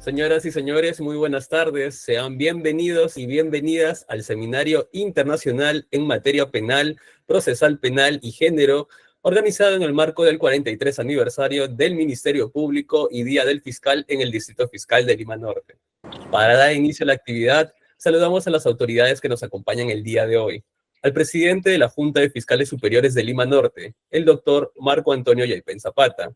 Señoras y señores, muy buenas tardes. Sean bienvenidos y bienvenidas al Seminario Internacional en Materia Penal, Procesal Penal y Género, organizado en el marco del 43 aniversario del Ministerio Público y Día del Fiscal en el Distrito Fiscal de Lima Norte. Para dar inicio a la actividad, saludamos a las autoridades que nos acompañan el día de hoy. Al presidente de la Junta de Fiscales Superiores de Lima Norte, el doctor Marco Antonio Yaipen Zapata.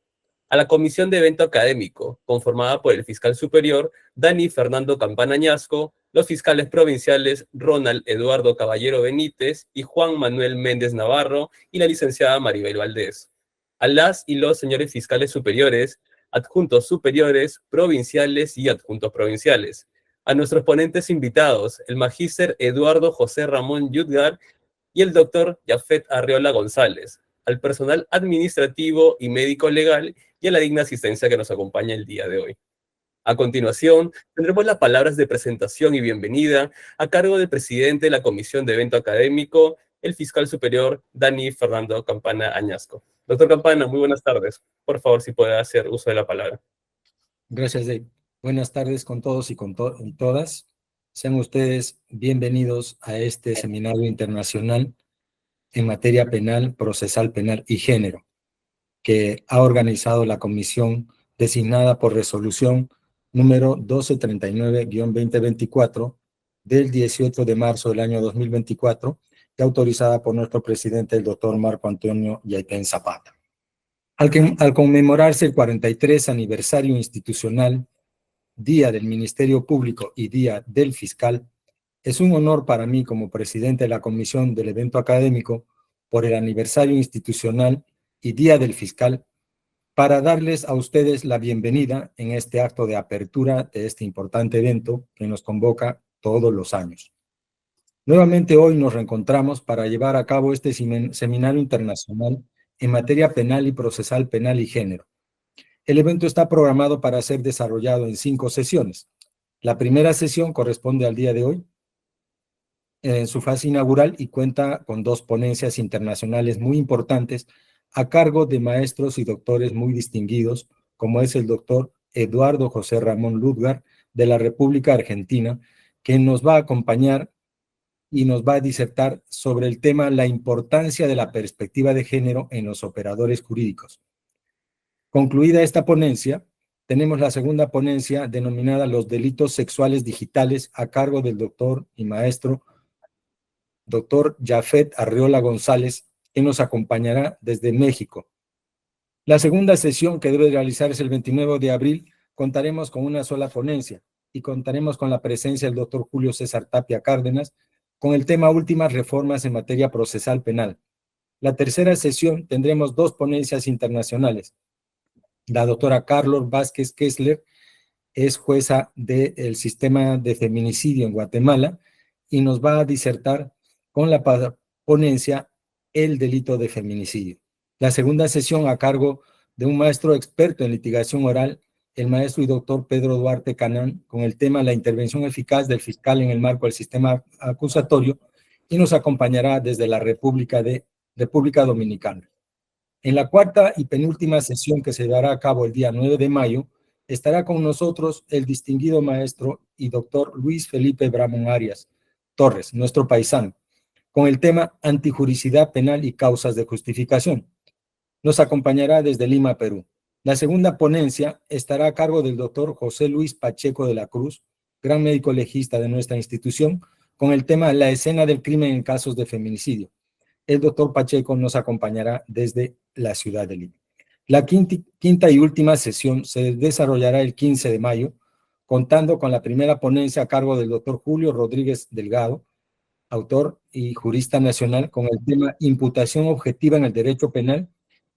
A la Comisión de Evento Académico, conformada por el fiscal superior Dani Fernando Campana Añasco, los fiscales provinciales Ronald Eduardo Caballero Benítez y Juan Manuel Méndez Navarro y la licenciada Maribel Valdés. A las y los señores fiscales superiores, adjuntos superiores, provinciales y adjuntos provinciales. A nuestros ponentes invitados, el magíster Eduardo José Ramón Yudgar y el doctor Yafet Arriola González, al personal administrativo y médico legal y a la digna asistencia que nos acompaña el día de hoy. A continuación, tendremos las palabras de presentación y bienvenida a cargo del presidente de la Comisión de Evento Académico, el fiscal superior Dani Fernando Campana Añasco. Doctor Campana, muy buenas tardes. Por favor, si puede hacer uso de la palabra. Gracias, Dave. Buenas tardes con todos y con todas. Sean ustedes bienvenidos a este seminario internacional en materia penal, procesal penal y género, que ha organizado la comisión designada por resolución número 1239-2024 del 18 de marzo del año 2024 y autorizada por nuestro presidente, el doctor Marco Antonio Yaipen Zapata. Al conmemorarse el 43 aniversario institucional, Día del Ministerio Público y Día del Fiscal, es un honor para mí como presidente de la Comisión del Evento Académico por el aniversario institucional y Día del Fiscal, para darles a ustedes la bienvenida en este acto de apertura de este importante evento que nos convoca todos los años. Nuevamente hoy nos reencontramos para llevar a cabo este seminario internacional en materia penal y procesal penal y género. El evento está programado para ser desarrollado en 5 sesiones. La primera sesión corresponde al día de hoy, en su fase inaugural, y cuenta con 2 ponencias internacionales muy importantes a cargo de maestros y doctores muy distinguidos, como es el doctor Eduardo José Ramón Yudgar de la República Argentina, que nos va a acompañar y nos va a disertar sobre el tema la importancia de la perspectiva de género en los operadores jurídicos. Concluida esta ponencia, tenemos la segunda ponencia denominada Los delitos sexuales digitales a cargo del doctor y maestro doctor Yafet Arriola González, que nos acompañará desde México. La segunda sesión, que debe realizarse el 29 de abril, contaremos con una sola ponencia y contaremos con la presencia del doctor Julio César Tapia Cárdenas con el tema Últimas reformas en materia procesal penal. La tercera sesión tendremos 2 ponencias internacionales. La doctora Carlos Vázquez Kessler es jueza del sistema de feminicidio en Guatemala y nos va a disertar con la ponencia El delito de feminicidio. La segunda sesión, a cargo de un maestro experto en litigación oral, el maestro y doctor Pedro Duarte Canán, con el tema La intervención eficaz del fiscal en el marco del sistema acusatorio, y nos acompañará desde la República Dominicana. En la cuarta y penúltima sesión, que se dará a cabo el día 9 de mayo, estará con nosotros el distinguido maestro y doctor Luis Felipe Bramón Arias Torres, nuestro paisano, con el tema Antijuricidad penal y causas de justificación. Nos acompañará desde Lima, Perú. La segunda ponencia estará a cargo del doctor José Luis Pacheco de la Cruz, gran médico legista de nuestra institución, con el tema La escena del crimen en casos de feminicidio. El doctor Pacheco nos acompañará desde la ciudad de Lima. La quinta y última sesión se desarrollará el 15 de mayo, contando con la primera ponencia a cargo del doctor Julio Rodríguez Delgado, autor y jurista nacional, con el tema Imputación objetiva en el derecho penal,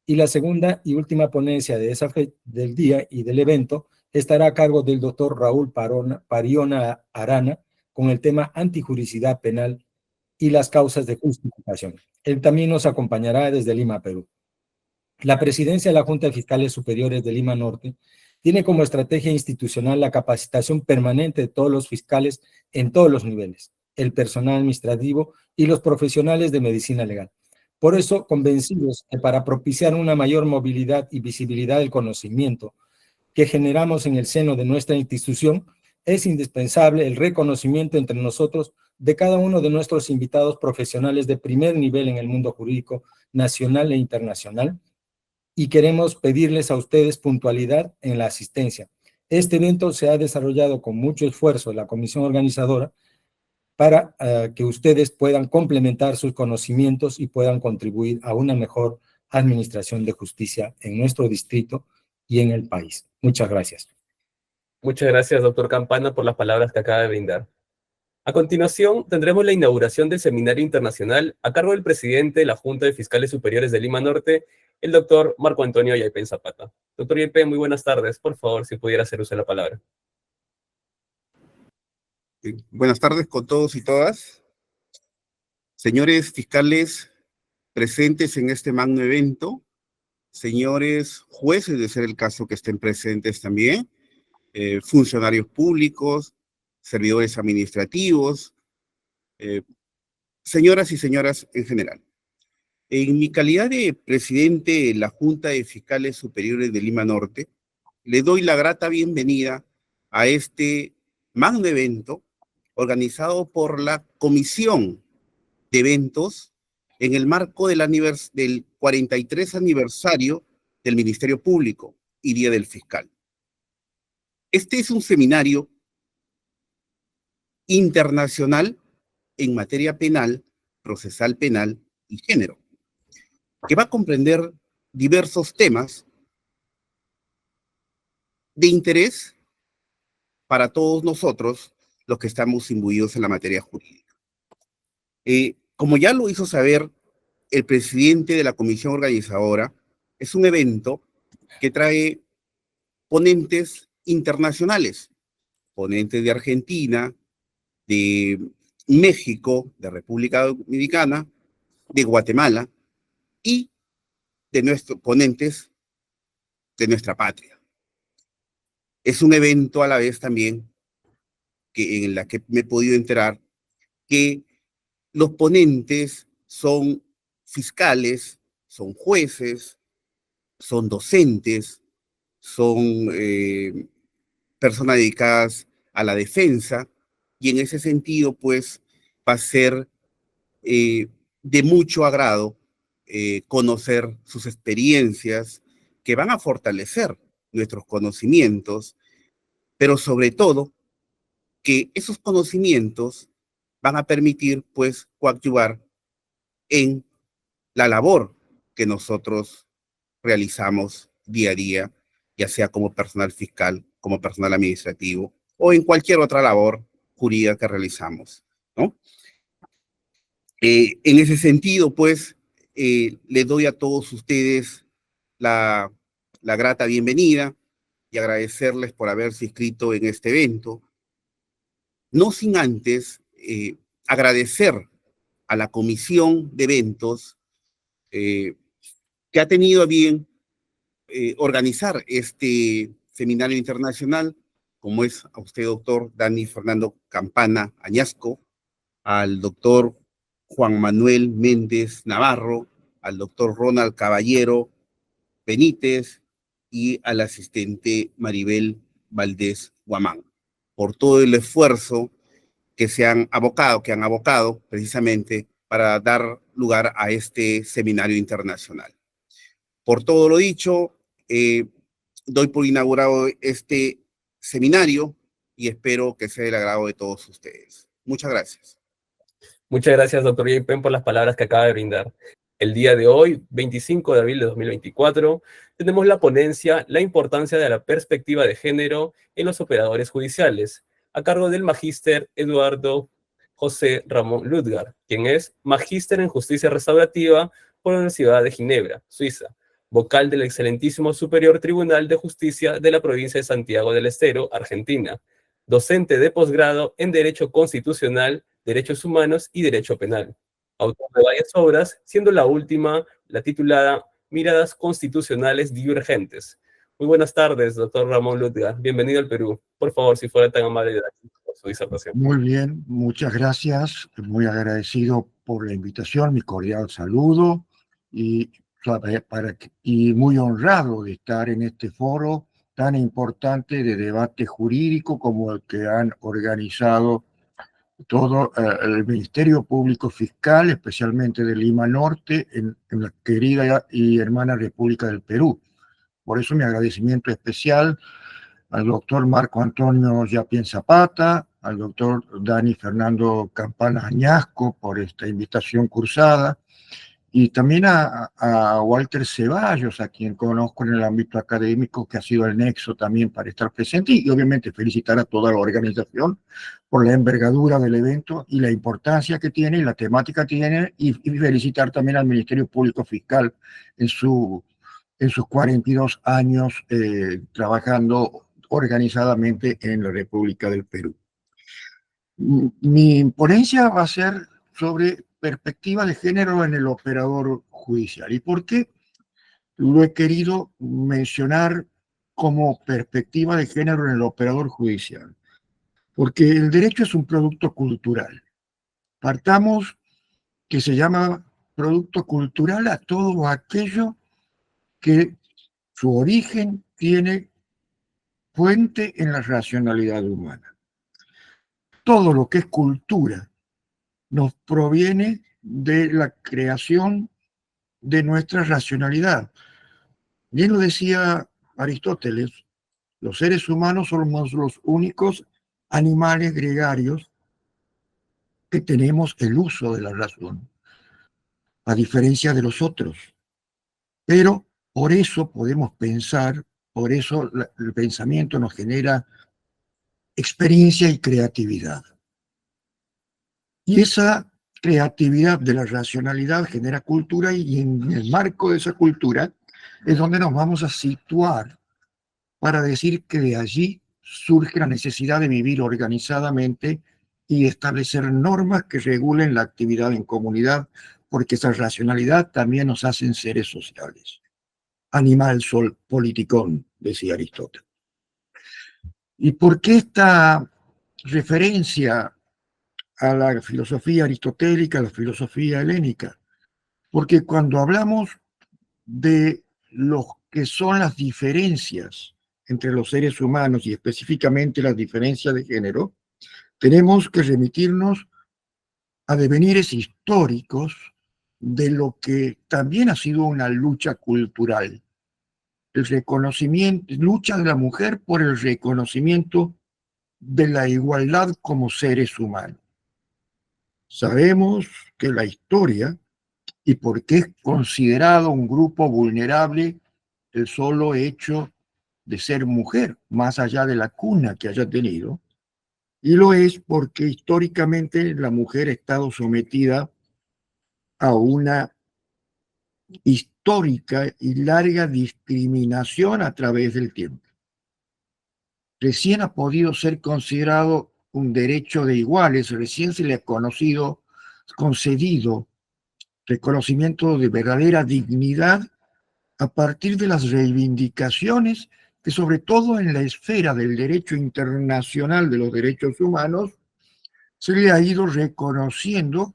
y la segunda y última ponencia de esa del día y del evento estará a cargo del doctor Raúl Pariona Arana, con el tema Antijuricidad penal y las causas de justificación. Él también nos acompañará desde Lima, Perú. La presidencia de la Junta de Fiscales Superiores de Lima Norte tiene como estrategia institucional la capacitación permanente de todos los fiscales en todos los niveles, el personal administrativo y los profesionales de medicina legal. Por eso, convencidos que para propiciar una mayor movilidad y visibilidad del conocimiento que generamos en el seno de nuestra institución, es indispensable el reconocimiento entre nosotros de cada uno de nuestros invitados profesionales de primer nivel en el mundo jurídico nacional e internacional, y queremos pedirles a ustedes puntualidad en la asistencia. Este evento se ha desarrollado con mucho esfuerzo de la comisión organizadora para que ustedes puedan complementar sus conocimientos y puedan contribuir a una mejor administración de justicia en nuestro distrito y en el país. Muchas gracias. Muchas gracias, doctor Campana, por las palabras que acaba de brindar. A continuación, tendremos la inauguración del Seminario Internacional a cargo del presidente de la Junta de Fiscales Superiores de Lima Norte, el doctor Marco Antonio Yaipen Zapata. Doctor Yaipen, muy buenas tardes. Por favor, si pudiera hacer uso de la palabra. Buenas tardes con todos y todas. Señores fiscales presentes en este magno evento, señores jueces, de ser el caso que estén presentes también, funcionarios públicos, servidores administrativos, señoras y señoras en general. En mi calidad de presidente de la Junta de Fiscales Superiores de Lima Norte, le doy la grata bienvenida a este magno evento organizado por la Comisión de Eventos en el marco del 43 aniversario del Ministerio Público y Día del Fiscal. Este es un seminario internacional en materia penal, procesal penal y género, que va a comprender diversos temas de interés para todos nosotros, los que estamos imbuidos en la materia jurídica. Como ya lo hizo saber el presidente de la comisión organizadora, es un evento que trae ponentes internacionales, ponentes de Argentina, de México, de República Dominicana, de Guatemala y de nuestros ponentes de nuestra patria. Es un evento a la vez también en la que me he podido enterar que los ponentes son fiscales, son jueces, son docentes, son personas dedicadas a la defensa, y en ese sentido, pues, va a ser de mucho agrado conocer sus experiencias que van a fortalecer nuestros conocimientos, pero sobre todo que esos conocimientos van a permitir, pues, coadyuvar en la labor que nosotros realizamos día a día, ya sea como personal fiscal, como personal administrativo, o en cualquier otra labor jurídica que realizamos, ¿no? En ese sentido, pues, les doy a todos ustedes la grata bienvenida y agradecerles por haberse inscrito en este evento, no sin antes agradecer a la Comisión de Eventos que ha tenido a bien organizar este seminario internacional, como es a usted, doctor Dani Fernando Campana Añasco, al doctor Juan Manuel Méndez Navarro, al doctor Ronald Caballero Benítez y al asistente Maribel Valdés Guamán, por todo el esfuerzo que han abocado precisamente para dar lugar a este seminario internacional. Por todo lo dicho, doy por inaugurado este seminario y espero que sea del agrado de todos ustedes. Muchas gracias. Muchas gracias, doctor Yaipen, por las palabras que acaba de brindar. El día de hoy, 25 de abril de 2024, tenemos la ponencia La importancia de la perspectiva de género en los operadores judiciales, a cargo del magíster Eduardo José Ramón Ludgar, quien es magíster en justicia restaurativa por la Universidad de Ginebra, Suiza, vocal del excelentísimo Superior Tribunal de Justicia de la provincia de Santiago del Estero, Argentina, docente de posgrado en Derecho Constitucional, Derechos Humanos y Derecho Penal, autor de varias obras, siendo la última la titulada Miradas Constitucionales Divergentes. Muy buenas tardes, doctor Ramón Ludgar. Bienvenido al Perú. Por favor, si fuera tan amable de dar su disertación. Muy bien, muchas gracias. Muy agradecido por la invitación, mi cordial saludo y muy honrado de estar en este foro tan importante de debate jurídico como el que han organizado todo el Ministerio Público Fiscal, especialmente de Lima Norte, en la querida y hermana República del Perú. Por eso mi agradecimiento especial al doctor Marco Antonio Yapien Zapata, al doctor Dani Fernando Campana Añasco por esta invitación cursada, y también a Walter Ceballos, a quien conozco en el ámbito académico, que ha sido el nexo también para estar presente, y obviamente felicitar a toda la organización por la envergadura del evento y la importancia que tiene y la temática que tiene, y felicitar también al Ministerio Público Fiscal en sus 42 años trabajando organizadamente en la República del Perú. Mi ponencia va a ser sobre perspectiva de género en el operador judicial. ¿Y por qué lo he querido mencionar como perspectiva de género en el operador judicial? Porque el derecho es un producto cultural. Partamos que se llama producto cultural a todo aquello que su origen tiene fuente en la racionalidad humana. Todo lo que es cultura nos proviene de la creación de nuestra racionalidad. Bien lo decía Aristóteles, los seres humanos somos los únicos animales gregarios que tenemos el uso de la razón, a diferencia de los otros. Pero por eso podemos pensar, por eso el pensamiento nos genera experiencia y creatividad. Y esa creatividad de la racionalidad genera cultura, y en el marco de esa cultura es donde nos vamos a situar para decir que de allí surge la necesidad de vivir organizadamente y establecer normas que regulen la actividad en comunidad, porque esa racionalidad también nos hace seres sociales. Animal sol politicón, decía Aristóteles. ¿Y por qué esta referencia a la filosofía aristotélica, a la filosofía helénica? Porque cuando hablamos de lo que son las diferencias entre los seres humanos y específicamente las diferencias de género, tenemos que remitirnos a devenires históricos de lo que también ha sido una lucha cultural. El reconocimiento, lucha de la mujer por el reconocimiento de la igualdad como seres humanos. Sabemos que la historia, y por qué es considerado un grupo vulnerable el solo hecho de ser mujer, más allá de la cuna que haya tenido, y lo es porque históricamente la mujer ha estado sometida a una histórica y larga discriminación a través del tiempo. Recién ha podido ser considerado un derecho de iguales, recién se le ha concedido reconocimiento de verdadera dignidad a partir de las reivindicaciones que, sobre todo en la esfera del derecho internacional de los derechos humanos, se le ha ido reconociendo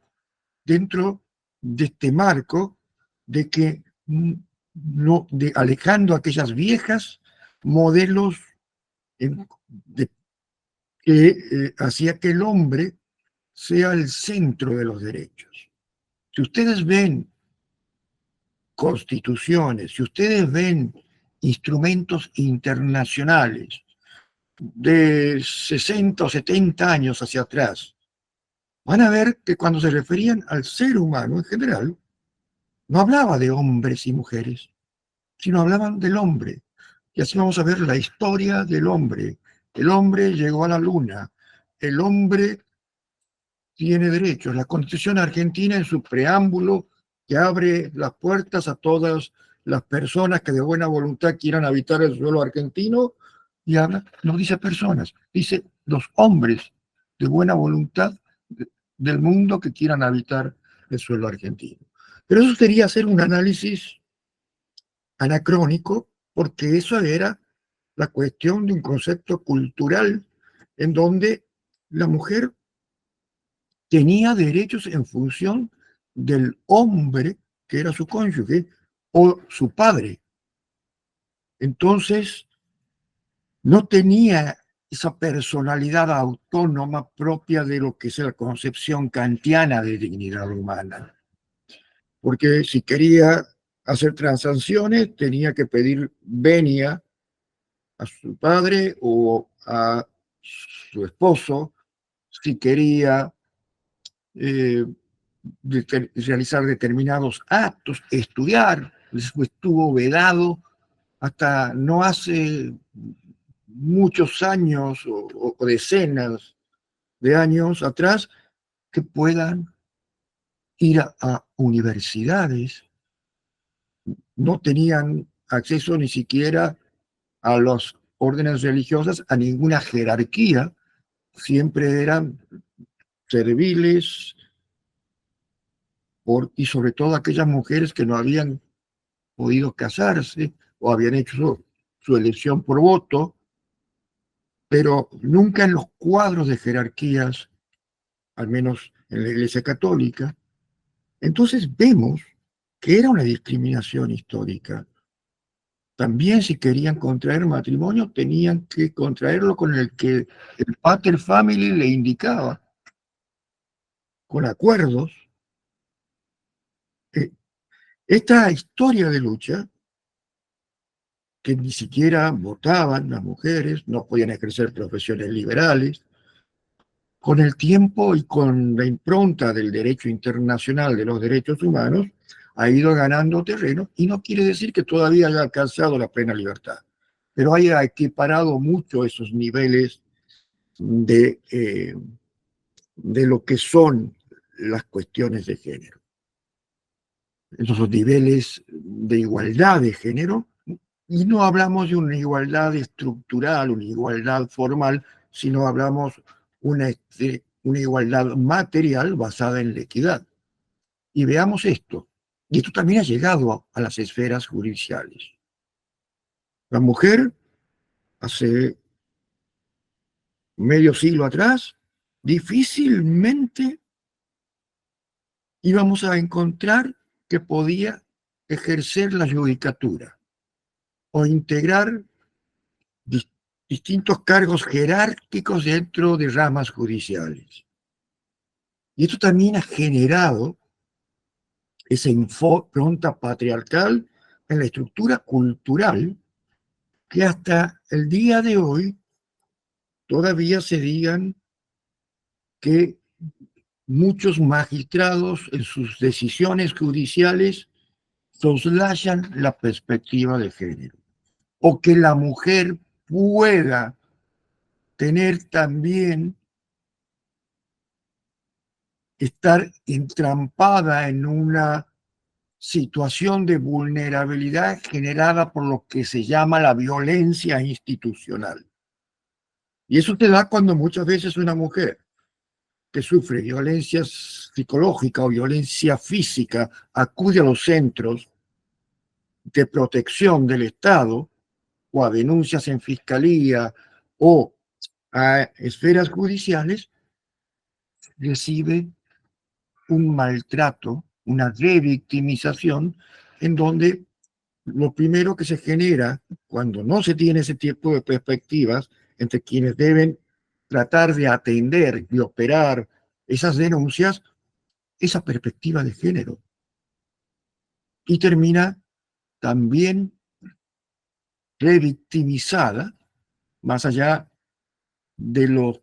dentro de este marco de que no, alejando aquellas viejas modelos que hacía que el hombre sea el centro de los derechos. Si ustedes ven constituciones, si ustedes ven instrumentos internacionales de 60 o 70 años hacia atrás, van a ver que cuando se referían al ser humano en general, no hablaba de hombres y mujeres, sino hablaban del hombre. Y así vamos a ver la historia del hombre. El hombre llegó a la luna. El hombre tiene derechos. La Constitución argentina, en su preámbulo, que abre las puertas a todas las personas que de buena voluntad quieran habitar el suelo argentino, y habla, no dice personas, dice los hombres de buena voluntad del mundo que quieran habitar el suelo argentino. Pero eso sería hacer un análisis anacrónico, porque eso era la cuestión de un concepto cultural en donde la mujer tenía derechos en función del hombre que era su cónyuge o su padre. Entonces, no tenía esa personalidad autónoma propia de lo que es la concepción kantiana de dignidad humana. Porque si quería hacer transacciones, tenía que pedir venia a su padre o a su esposo. Si quería realizar determinados actos, estudiar, les estuvo vedado hasta no hace muchos años o decenas de años atrás que puedan ir a universidades. No tenían acceso ni siquiera a las órdenes religiosas, a ninguna jerarquía, siempre eran serviles y sobre todo aquellas mujeres que no habían podido casarse o habían hecho su elección por voto, pero nunca en los cuadros de jerarquías, al menos en la Iglesia Católica. Entonces vemos que era una discriminación histórica. También si querían contraer matrimonio, tenían que contraerlo con el que el pater family le indicaba, con acuerdos. Esta historia de lucha, que ni siquiera votaban las mujeres, no podían ejercer profesiones liberales, con el tiempo y con la impronta del derecho internacional de los derechos humanos, ha ido ganando terreno y no quiere decir que todavía haya alcanzado la plena libertad, pero haya equiparado mucho esos niveles de lo que son las cuestiones de género. Esos niveles de igualdad de género, y no hablamos de una igualdad estructural, una igualdad formal, sino hablamos una igualdad material basada en la equidad. Y veamos esto, y esto también ha llegado a las esferas judiciales. La mujer, hace medio siglo atrás, difícilmente íbamos a encontrar que podía ejercer la judicatura o integrar distintos cargos jerárquicos dentro de ramas judiciales. Y esto también ha generado esa impronta patriarcal en la estructura cultural que hasta el día de hoy todavía se digan que muchos magistrados en sus decisiones judiciales soslayan la perspectiva de género, o que la mujer pueda tener también, estar entrampada en una situación de vulnerabilidad generada por lo que se llama la violencia institucional. Y eso te da cuando muchas veces una mujer que sufre violencia psicológica o violencia física acude a los centros de protección del Estado o a denuncias en fiscalía o a esferas judiciales, recibe un maltrato, una revictimización, en donde lo primero que se genera cuando no se tiene ese tipo de perspectivas entre quienes deben tratar de atender y operar esas denuncias, esa perspectiva de género. Y termina también revictimizada, más allá de los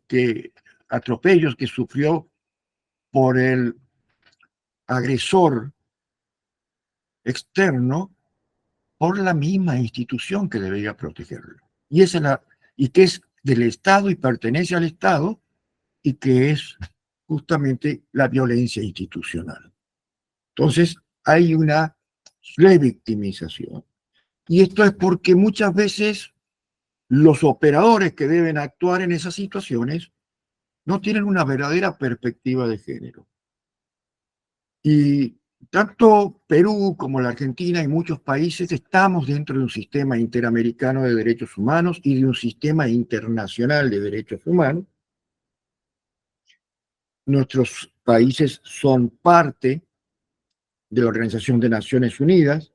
atropellos que sufrió por el agresor externo, por la misma institución que debería protegerlo. Y que es del Estado y pertenece al Estado, y que es justamente la violencia institucional. Entonces, hay una revictimización. Y esto es porque muchas veces los operadores que deben actuar en esas situaciones no tienen una verdadera perspectiva de género. Y tanto Perú como la Argentina y muchos países estamos dentro de un sistema interamericano de derechos humanos y de un sistema internacional de derechos humanos. Nuestros países son parte de la Organización de Naciones Unidas,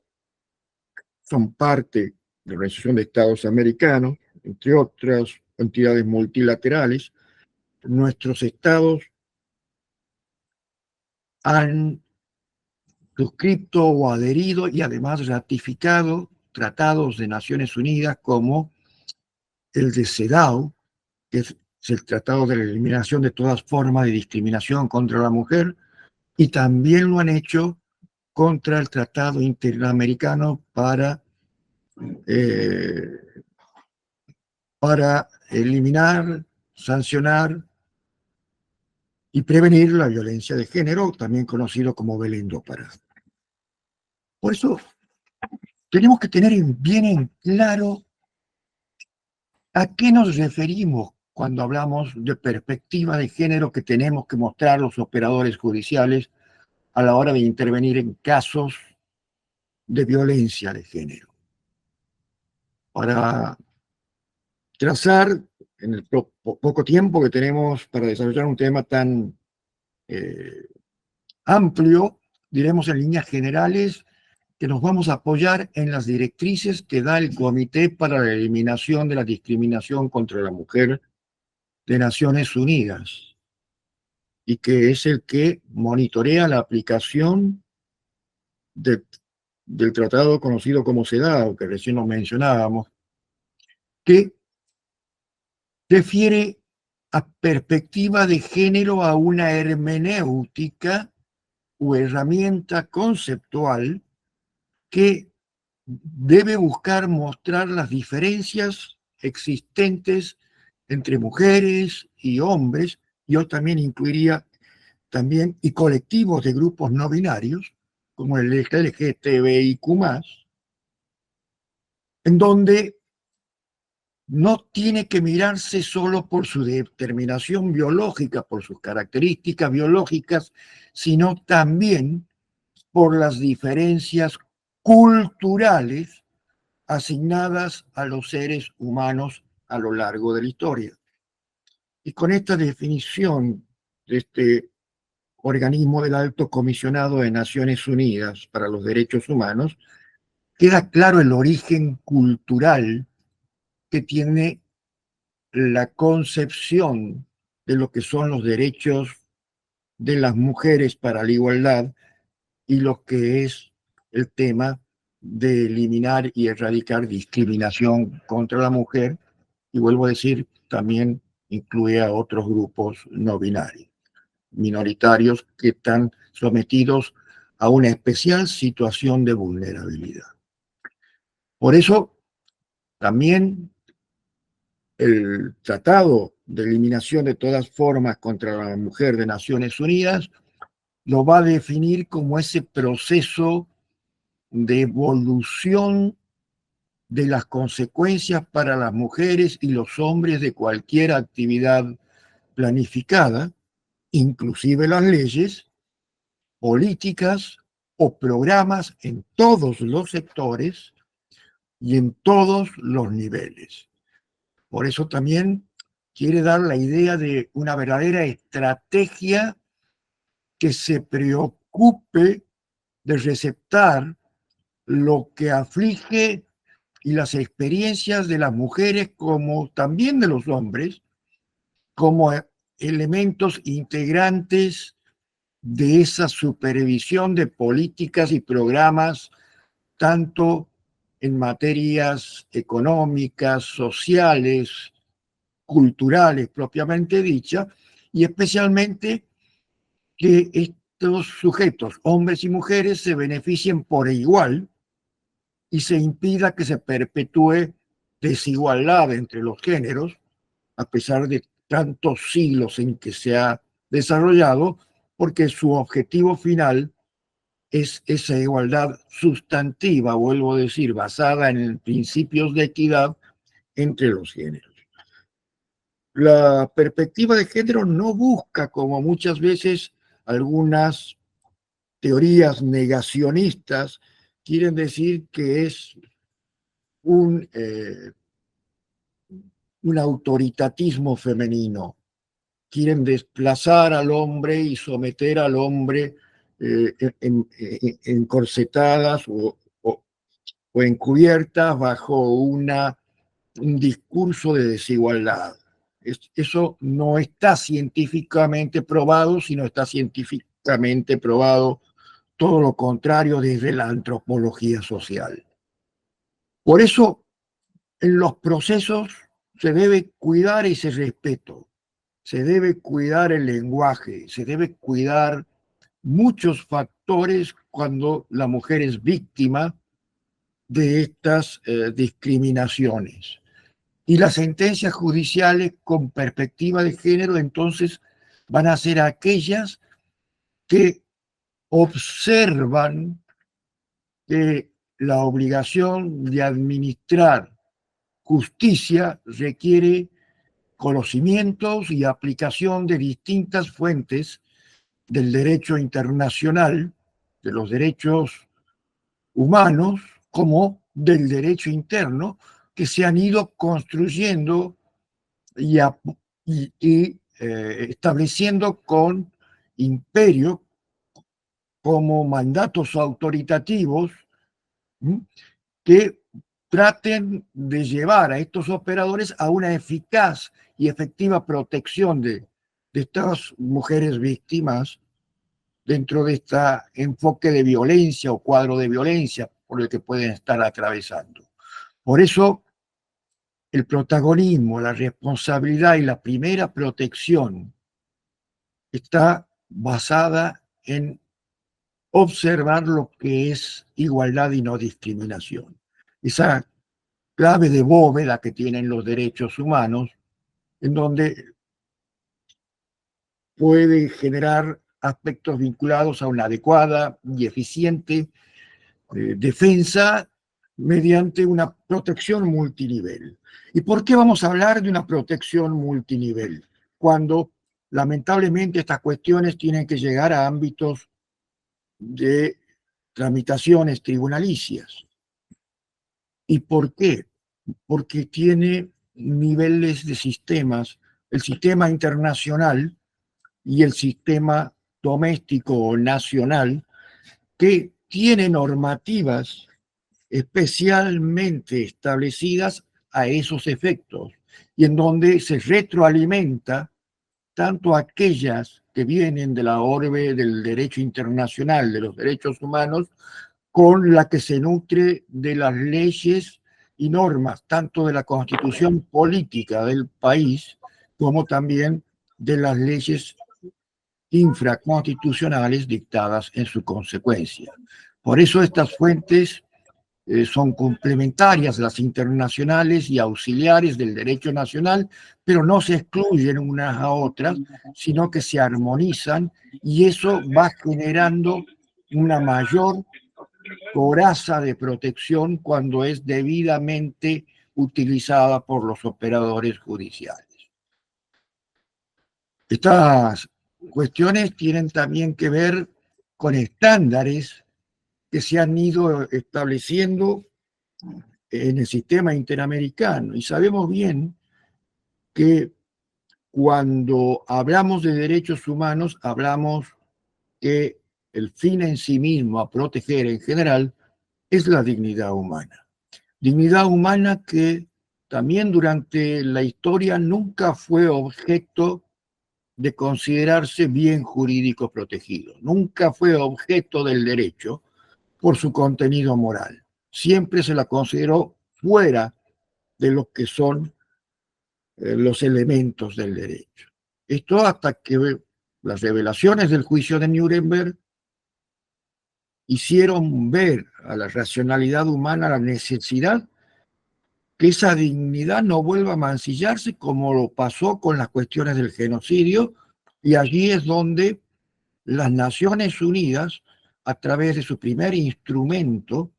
son parte de la Organización de Estados Americanos, entre otras entidades multilaterales, nuestros estados han suscrito o adherido y además ratificado tratados de Naciones Unidas como el de CEDAW, que es el Tratado de la Eliminación de todas formas de discriminación contra la mujer, y también lo han hecho contra el Tratado Interamericano eh, para eliminar, sancionar y prevenir la violencia de género, también conocido como Belén do Pará. Por eso tenemos que tener bien en claro a qué nos referimos cuando hablamos de perspectiva de género que tenemos que mostrar los operadores judiciales a la hora de intervenir en casos de violencia de género. Para trazar en el poco tiempo que tenemos para desarrollar un tema tan amplio, diremos en líneas generales que nos vamos a apoyar en las directrices que da el Comité para la Eliminación de la Discriminación contra la Mujer de Naciones Unidas y que es el que monitorea la aplicación del tratado conocido como CEDAW, que recién lo mencionábamos, que refiere a perspectiva de género a una hermenéutica o herramienta conceptual que debe buscar mostrar las diferencias existentes entre mujeres y hombres. Yo también incluiría también y colectivos de grupos no binarios, como el LGTBIQ+, en donde no tiene que mirarse solo por su determinación biológica, por sus características biológicas, sino también por las diferencias culturales asignadas a los seres humanos a lo largo de la historia. Y con esta definición de este organismo del Alto Comisionado de Naciones Unidas para los Derechos Humanos, queda claro el origen cultural que tiene la concepción de lo que son los derechos de las mujeres para la igualdad y lo que es el tema de eliminar y erradicar discriminación contra la mujer, y vuelvo a decir, también incluye a otros grupos no binarios, minoritarios que están sometidos a una especial situación de vulnerabilidad. Por eso, también el Tratado de Eliminación de todas formas contra la mujer de Naciones Unidas lo va a definir como ese proceso de evolución de las consecuencias para las mujeres y los hombres de cualquier actividad planificada, inclusive las leyes, políticas o programas en todos los sectores y en todos los niveles. Por eso también quiere dar la idea de una verdadera estrategia que se preocupe de receptar lo que aflige y las experiencias de las mujeres como también de los hombres, como elementos integrantes de esa supervisión de políticas y programas, tanto en materias económicas, sociales, culturales propiamente dicha, y especialmente que estos sujetos, hombres y mujeres, se beneficien por igual y se impida que se perpetúe desigualdad entre los géneros, a pesar de tantos siglos en que se ha desarrollado, porque su objetivo final es esa igualdad sustantiva, vuelvo a decir, basada en principios de equidad entre los géneros. La perspectiva de género no busca, como muchas veces algunas teorías negacionistas quieren decir, que es un autoritatismo femenino. Quieren desplazar al hombre y someter al hombre encorsetadas o encubiertas bajo una un discurso de desigualdad. Eso no está científicamente probado, sino está científicamente probado todo lo contrario desde la antropología social. Por eso, en los procesos se debe cuidar ese respeto, se debe cuidar el lenguaje, se debe cuidar muchos factores cuando la mujer es víctima de estas discriminaciones. Y las sentencias judiciales con perspectiva de género entonces van a ser aquellas que observan que la obligación de administrar justicia requiere conocimientos y aplicación de distintas fuentes del derecho internacional, de los derechos humanos, como del derecho interno, que se han ido construyendo y, estableciendo con imperio como mandatos autoritativos, ¿m?, que traten de llevar a estos operadores a una eficaz y efectiva protección de estas mujeres víctimas dentro de este enfoque de violencia o cuadro de violencia por el que pueden estar atravesando. Por eso, el protagonismo, la responsabilidad y la primera protección está basada en observar lo que es igualdad y no discriminación. Esa clave de bóveda que tienen los derechos humanos, en donde puede generar aspectos vinculados a una adecuada y eficiente defensa mediante una protección multinivel. ¿Y por qué vamos a hablar de una protección multinivel? Cuando lamentablemente estas cuestiones tienen que llegar a ámbitos de tramitaciones tribunalicias. ¿Y por qué? Porque tiene niveles de sistemas, el sistema internacional y el sistema doméstico o nacional, que tiene normativas especialmente establecidas a esos efectos y en donde se retroalimenta tanto aquellas que vienen de la orbe del derecho internacional, de los derechos humanos, con la que se nutre de las leyes y normas, tanto de la constitución política del país, como también de las leyes infraconstitucionales dictadas en su consecuencia. Por eso estas fuentes son complementarias, las internacionales y auxiliares del derecho nacional, pero no se excluyen unas a otras, sino que se armonizan y eso va generando una mayor coraza de protección cuando es debidamente utilizada por los operadores judiciales. Estas cuestiones tienen también que ver con estándares que se han ido estableciendo en el sistema interamericano. Y sabemos bien que cuando hablamos de derechos humanos, hablamos que el fin en sí mismo a proteger en general es la dignidad humana. Dignidad humana que también durante la historia nunca fue objeto de considerarse bien jurídico protegido, nunca fue objeto del derecho por su contenido moral. Siempre se la consideró fuera de lo que son los elementos del derecho. Esto hasta que las revelaciones del juicio de Nuremberg hicieron ver a la racionalidad humana la necesidad que esa dignidad no vuelva a mancillarse como lo pasó con las cuestiones del genocidio, y allí es donde las Naciones Unidas, a través de su primer instrumento,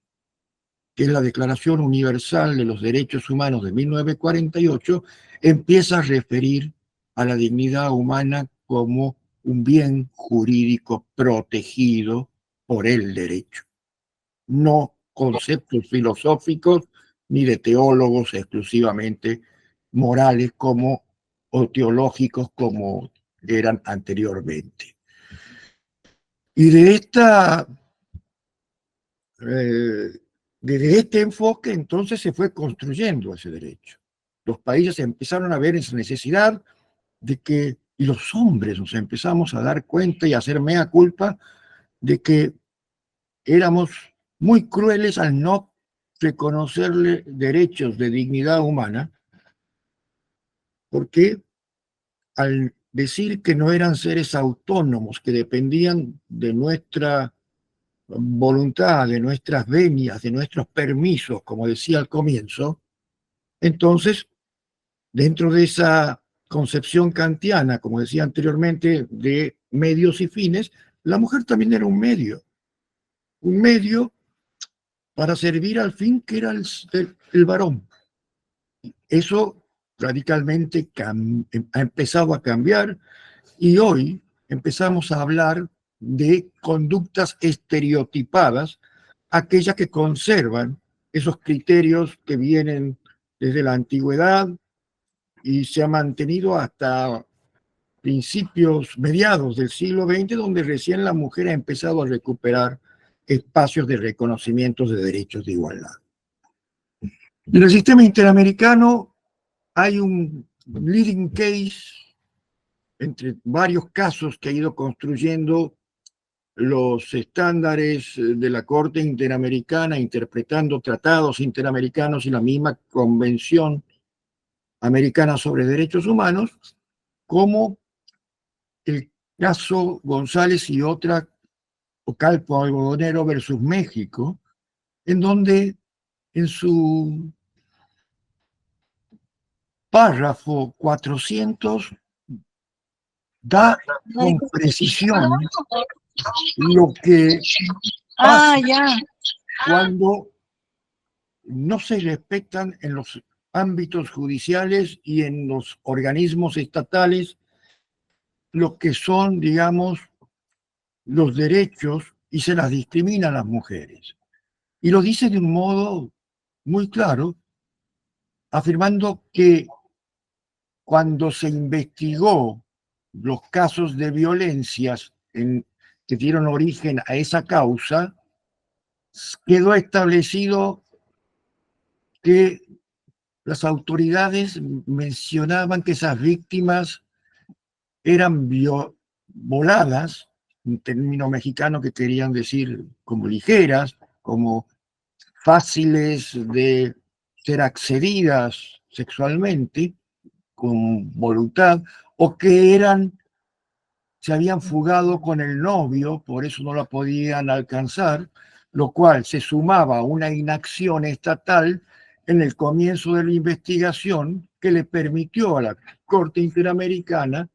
que es la Declaración Universal de los Derechos Humanos de 1948, empieza a referir a la dignidad humana como un bien jurídico protegido por el derecho, no conceptos filosóficos ni de teólogos exclusivamente morales como o teológicos como eran anteriormente. Y desde este enfoque entonces se fue construyendo ese derecho. los países empezaron a ver esa necesidad de que, y los hombres nos empezamos a dar cuenta y a hacer mea culpa de que éramos muy crueles al no reconocerle derechos de dignidad humana, porque al decir que no eran seres autónomos, que dependían de nuestra voluntad, de nuestras venias, de nuestros permisos, como decía al comienzo, entonces, dentro de esa concepción kantiana, como decía anteriormente, de medios y fines, la mujer también era un medio para servir al fin que era el varón. Eso radicalmente ha empezado a cambiar y hoy empezamos a hablar de conductas estereotipadas, aquellas que conservan esos criterios que vienen desde la antigüedad y se ha mantenido hasta principios, mediados del siglo XX, donde recién la mujer ha empezado a recuperar espacios de reconocimiento de derechos de igualdad. En el sistema interamericano hay un leading case entre varios casos que ha ido construyendo los estándares de la Corte Interamericana, interpretando tratados interamericanos y la misma Convención Americana sobre Derechos Humanos, como el caso González y otra, Ocalpo Algodonero versus México, en donde en su párrafo 400 da con precisión lo que pasa cuando no se respetan en los ámbitos judiciales y en los organismos estatales lo que son, digamos, los derechos y se las discrimina a las mujeres. Y lo dice de un modo muy claro, afirmando que cuando se investigó los casos de violencias que dieron origen a esa causa, quedó establecido que las autoridades mencionaban que esas víctimas eran voladas, un término mexicano que querían decir como ligeras, como fáciles de ser accedidas sexualmente con voluntad, o que se habían fugado con el novio, por eso no la podían alcanzar, lo cual se sumaba a una inacción estatal en el comienzo de la investigación que le permitió a la Corte Interamericana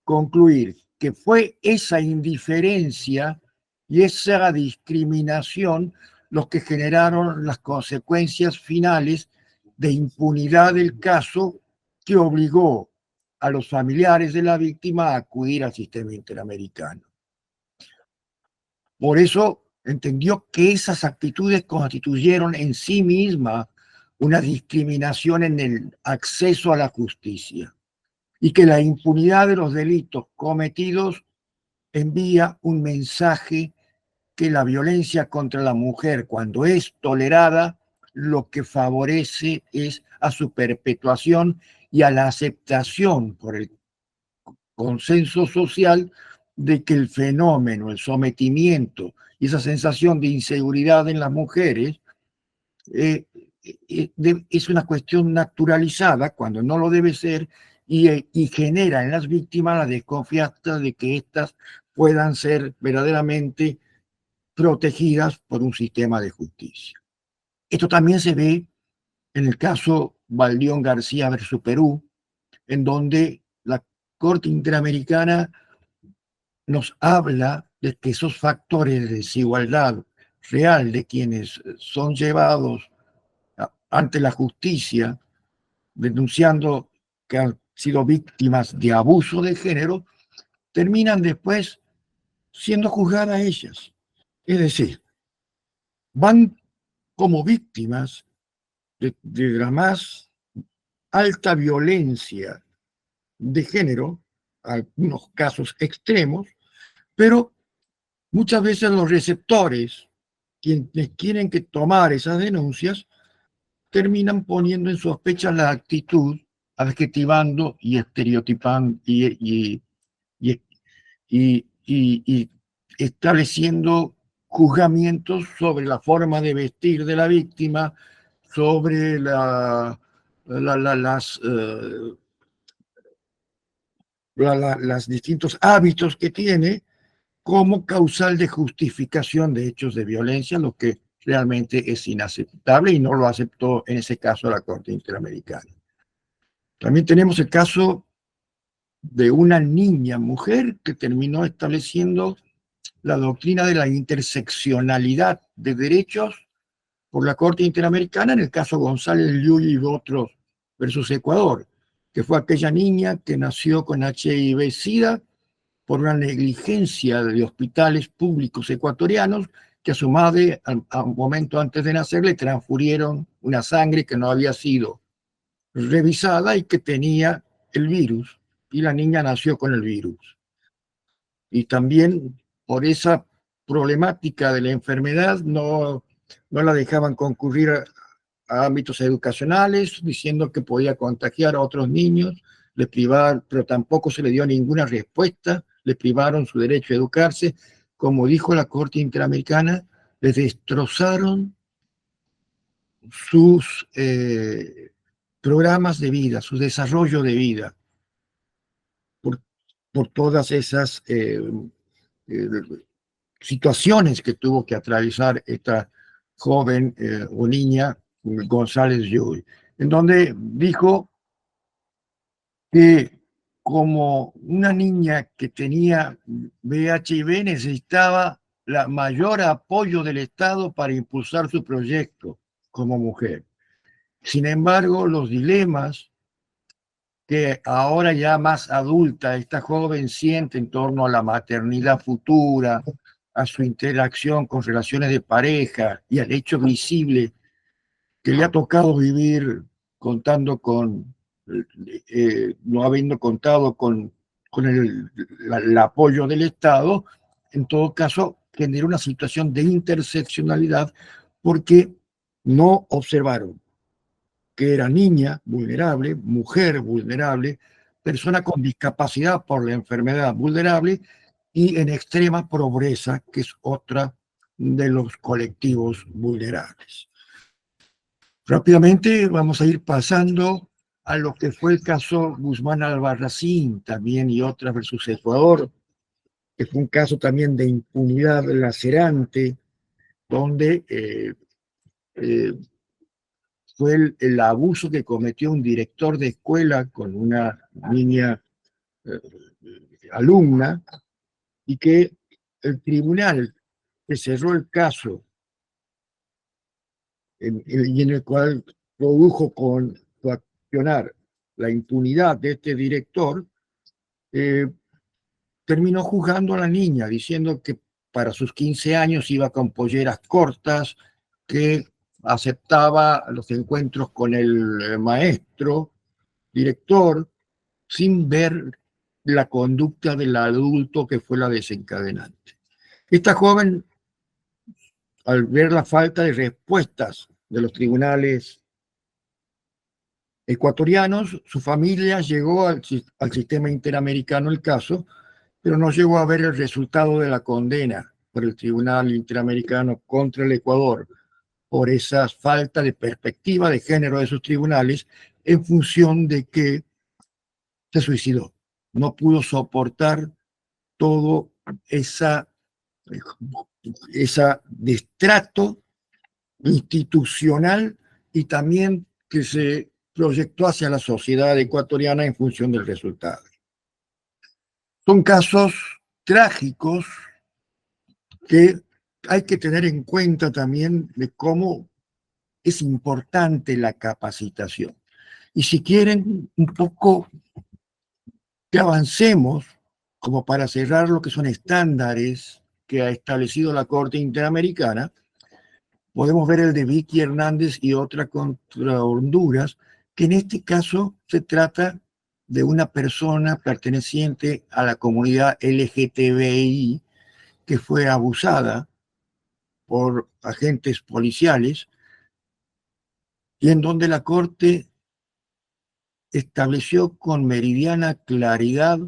concluir que fue esa indiferencia y esa discriminación los que generaron las consecuencias finales de impunidad del caso que obligó a los familiares de la víctima a acudir al sistema interamericano. Por eso entendió que esas actitudes constituyeron en sí misma una discriminación en el acceso a la justicia y que la impunidad de los delitos cometidos envía un mensaje que la violencia contra la mujer, cuando es tolerada, lo que favorece es a su perpetuación y a la aceptación por el consenso social de que el fenómeno, el sometimiento y esa sensación de inseguridad en las mujeres es una cuestión naturalizada cuando no lo debe ser y genera en las víctimas la desconfianza de que éstas puedan ser verdaderamente protegidas por un sistema de justicia. Esto también se ve en el caso Valdión García versus Perú, en donde la Corte Interamericana nos habla de que esos factores de desigualdad real de quienes son llevados ante la justicia, denunciando que han sido víctimas de abuso de género, terminan después siendo juzgadas ellas. Es decir, van como víctimas de la más alta violencia de género, algunos casos extremos, pero muchas veces los receptores, quienes tienen que tomar esas denuncias, terminan poniendo en sospecha la actitud, adjetivando y estereotipando y estableciendo juzgamientos sobre la forma de vestir de la víctima, sobre los distintos hábitos que tiene como causal de justificación de hechos de violencia, lo que realmente es inaceptable y no lo aceptó en ese caso la Corte Interamericana. También tenemos el caso de una niña mujer que terminó estableciendo la doctrina de la interseccionalidad de derechos por la Corte Interamericana en el caso González, Liu y otros versus Ecuador, que fue aquella niña que nació con HIV-Sida por una negligencia de hospitales públicos ecuatorianos que a su madre, a un momento antes de nacer, le transfirieron una sangre que no había sido revisada y que tenía el virus, y la niña nació con el virus. Y también por esa problemática de la enfermedad no la dejaban concurrir a ámbitos educacionales, diciendo que podía contagiar a otros niños, le privaron, pero tampoco se le dio ninguna respuesta, le privaron su derecho a educarse. Como dijo la Corte Interamericana, les destrozaron sus programas de vida, su desarrollo de vida, por todas esas situaciones que tuvo que atravesar esta joven o niña González Llull, en donde dijo que como una niña que tenía VIH necesitaba el mayor apoyo del Estado para impulsar su proyecto como mujer. Sin embargo, los dilemas que ahora ya más adulta esta joven siente en torno a la maternidad futura, a su interacción con relaciones de pareja y al hecho visible que le ha tocado vivir contando con, no habiendo contado con el apoyo del Estado, en todo caso generó una situación de interseccionalidad porque no observaron que era niña vulnerable, mujer vulnerable, persona con discapacidad por la enfermedad vulnerable y en extrema pobreza, que es otra de los colectivos vulnerables. Rápidamente vamos a ir pasando a lo que fue el caso Guzmán Albarracín también y otras versus Ecuador, que fue un caso también de impunidad lacerante, donde fue el abuso que cometió un director de escuela con una niña alumna, y que el tribunal que cerró el caso y en el cual produjo con coaccionar la impunidad de este director, terminó juzgando a la niña, diciendo que para sus 15 años iba con polleras cortas, que aceptaba los encuentros con el maestro, director, sin ver la conducta del adulto que fue la desencadenante. Esta joven, al ver la falta de respuestas de los tribunales ecuatorianos, su familia llegó al sistema interamericano el caso, pero no llegó a ver el resultado de la condena por el Tribunal Interamericano contra el Ecuador por esa falta de perspectiva de género de sus tribunales, en función de que se suicidó. No pudo soportar todo ese destrato institucional y también que se proyectó hacia la sociedad ecuatoriana en función del resultado. Son casos trágicos que hay que tener en cuenta también de cómo es importante la capacitación. Y si quieren un poco que avancemos, como para cerrar lo que son estándares que ha establecido la Corte Interamericana, podemos ver el de Vicky Hernández y otra contra Honduras, que en este caso se trata de una persona perteneciente a la comunidad LGTBI que fue abusada por agentes policiales y en donde la Corte estableció con meridiana claridad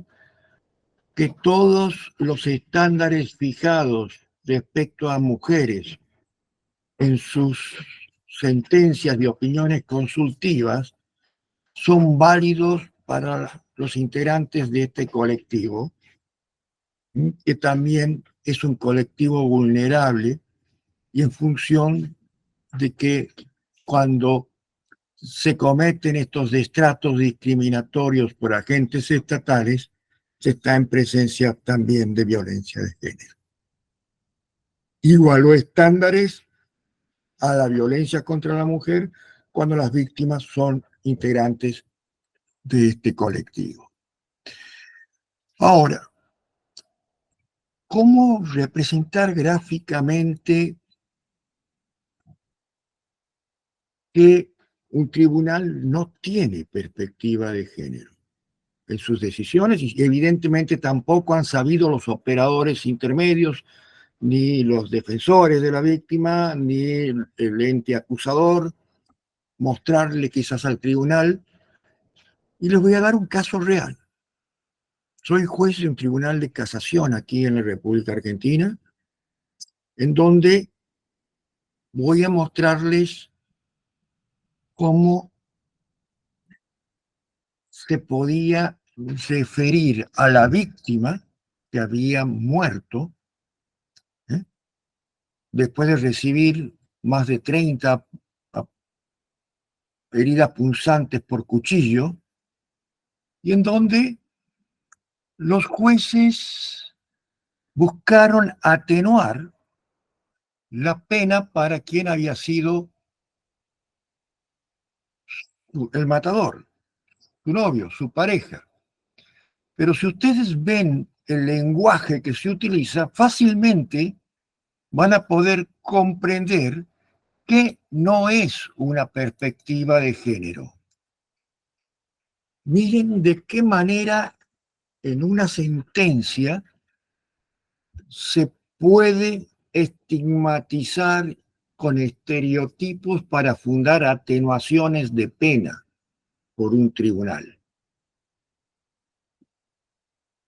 que todos los estándares fijados respecto a mujeres en sus sentencias de opiniones consultivas son válidos para los integrantes de este colectivo, que también es un colectivo vulnerable y en función de que cuando se cometen estos destratos discriminatorios por agentes estatales, se está en presencia también de violencia de género. Igualó estándares a la violencia contra la mujer cuando las víctimas son integrantes de este colectivo. Ahora, ¿cómo representar gráficamente que un tribunal no tiene perspectiva de género en sus decisiones? Y evidentemente tampoco han sabido los operadores intermedios, ni los defensores de la víctima, ni el ente acusador, mostrarle quizás al tribunal. Y les voy a dar un caso real. Soy juez de un tribunal de casación aquí en la República Argentina, en donde voy a mostrarles cómo se podía referir a la víctima que había muerto, ¿eh?, después de recibir más de 30 heridas punzantes por cuchillo, y en donde los jueces buscaron atenuar la pena para quien había sido el matador, su novio, su pareja. Pero si ustedes ven el lenguaje que se utiliza, fácilmente van a poder comprender que no es una perspectiva de género. Miren de qué manera en una sentencia se puede estigmatizar con estereotipos para fundar atenuaciones de pena por un tribunal.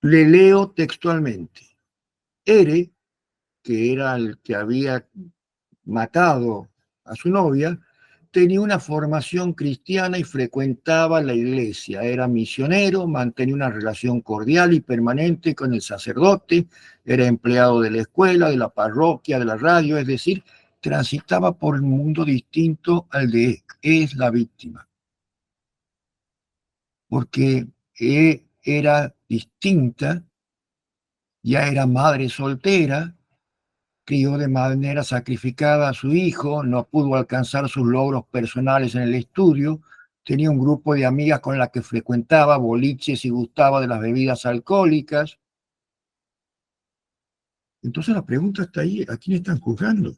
Le leo textualmente. Ere, que era el que había matado a su novia, tenía una formación cristiana y frecuentaba la iglesia. Era misionero, mantenía una relación cordial y permanente con el sacerdote, era empleado de la escuela, de la parroquia, de la radio, es decir, transitaba por un mundo distinto al de es la víctima. Porque era distinta, ya era madre soltera, crió de manera sacrificada a su hijo, no pudo alcanzar sus logros personales en el estudio, tenía un grupo de amigas con las que frecuentaba boliches y gustaba de las bebidas alcohólicas. Entonces la pregunta está ahí, ¿a quién están juzgando?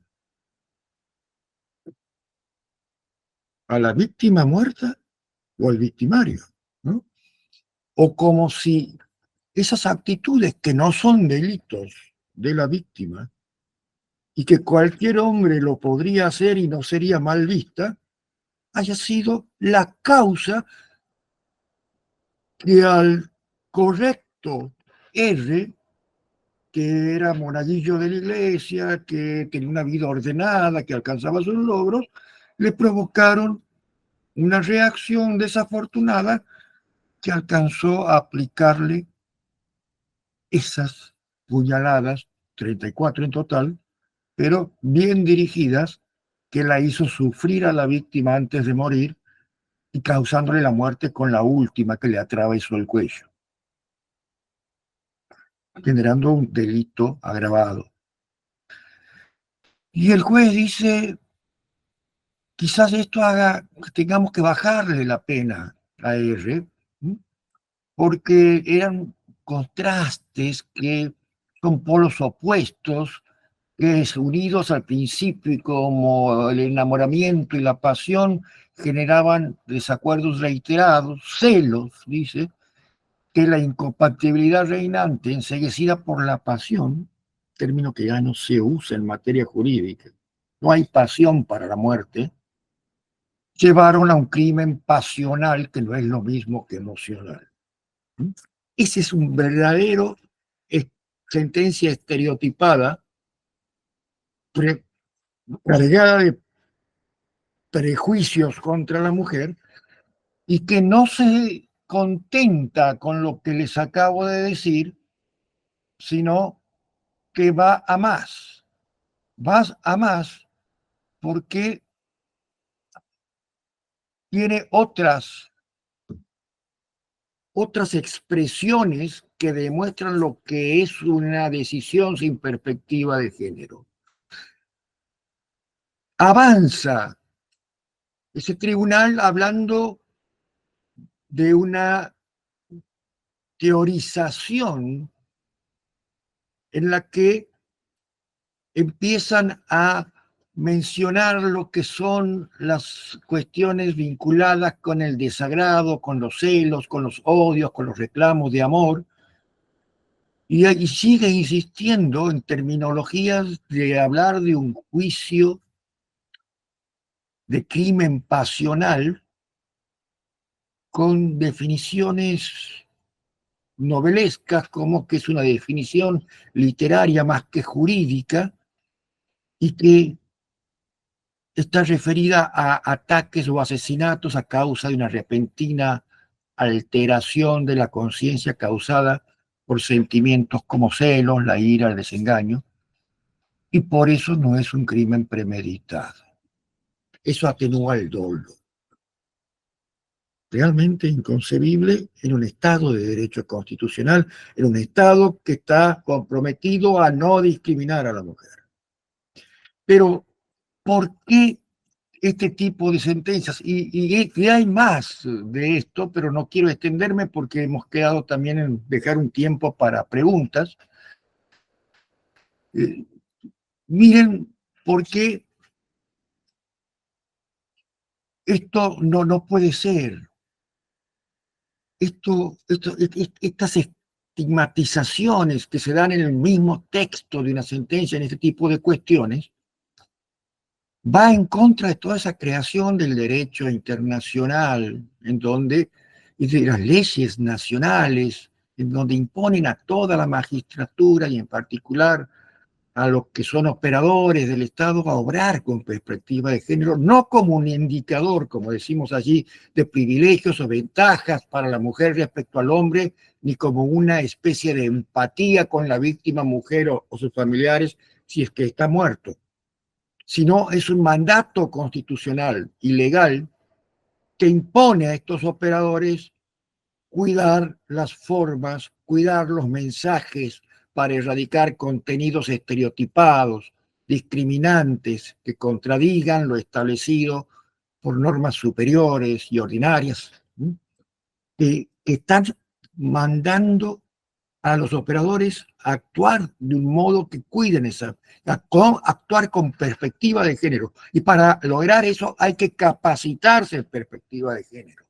¿A la víctima muerta o al victimario? ¿No? O como si esas actitudes que no son delitos de la víctima y que cualquier hombre lo podría hacer y no sería mal vista, haya sido la causa que al correcto R, que era monaguillo de la iglesia, que tenía una vida ordenada, que alcanzaba sus logros, le provocaron una reacción desafortunada que alcanzó a aplicarle esas puñaladas, 34 en total, pero bien dirigidas, que la hizo sufrir a la víctima antes de morir y causándole la muerte con la última que le atravesó el cuello, generando un delito agravado. Y el juez dice, quizás esto haga que tengamos que bajarle la pena a R, porque eran contrastes que son polos opuestos, que unidos al principio y como el enamoramiento y la pasión generaban desacuerdos reiterados, celos, dice, que la incompatibilidad reinante, enseguecida por la pasión, término que ya no se usa en materia jurídica, no hay pasión para la muerte, llevaron a un crimen pasional que no es lo mismo que emocional. Ese es un verdadero sentencia estereotipada, cargada de prejuicios contra la mujer y que no se contenta con lo que les acabo de decir, sino que va a más. Vas a más porque tiene otras expresiones que demuestran lo que es una decisión sin perspectiva de género. Avanza ese tribunal hablando de una teorización en la que empiezan a mencionar lo que son las cuestiones vinculadas con el desagrado, con los celos, con los odios, con los reclamos de amor, y sigue insistiendo en terminologías de hablar de un juicio de crimen pasional con definiciones novelescas, como que es una definición literaria más que jurídica, y que está referida a ataques o asesinatos a causa de una repentina alteración de la conciencia causada por sentimientos como celos, la ira, el desengaño, y por eso no es un crimen premeditado. Eso atenúa el dolo. Realmente inconcebible en un Estado de derecho constitucional, en un Estado que está comprometido a no discriminar a la mujer. Pero, ¿por qué este tipo de sentencias? Y hay más de esto, pero no quiero extenderme porque hemos quedado también en dejar un tiempo para preguntas. Miren, ¿por qué esto no puede ser? Estas estigmatizaciones que se dan en el mismo texto de una sentencia en este tipo de cuestiones, va en contra de toda esa creación del derecho internacional, en donde, y de las leyes nacionales, en donde imponen a toda la magistratura y en particular a los que son operadores del Estado a obrar con perspectiva de género, no como un indicador, como decimos allí, de privilegios o ventajas para la mujer respecto al hombre, ni como una especie de empatía con la víctima mujer o sus familiares si es que está muerto, sino es un mandato constitucional y legal que impone a estos operadores cuidar las formas, cuidar los mensajes para erradicar contenidos estereotipados, discriminantes, que contradigan lo establecido por normas superiores y ordinarias, que están mandando a los operadores a actuar de un modo que cuiden actuar con perspectiva de género. Y para lograr eso hay que capacitarse en perspectiva de género.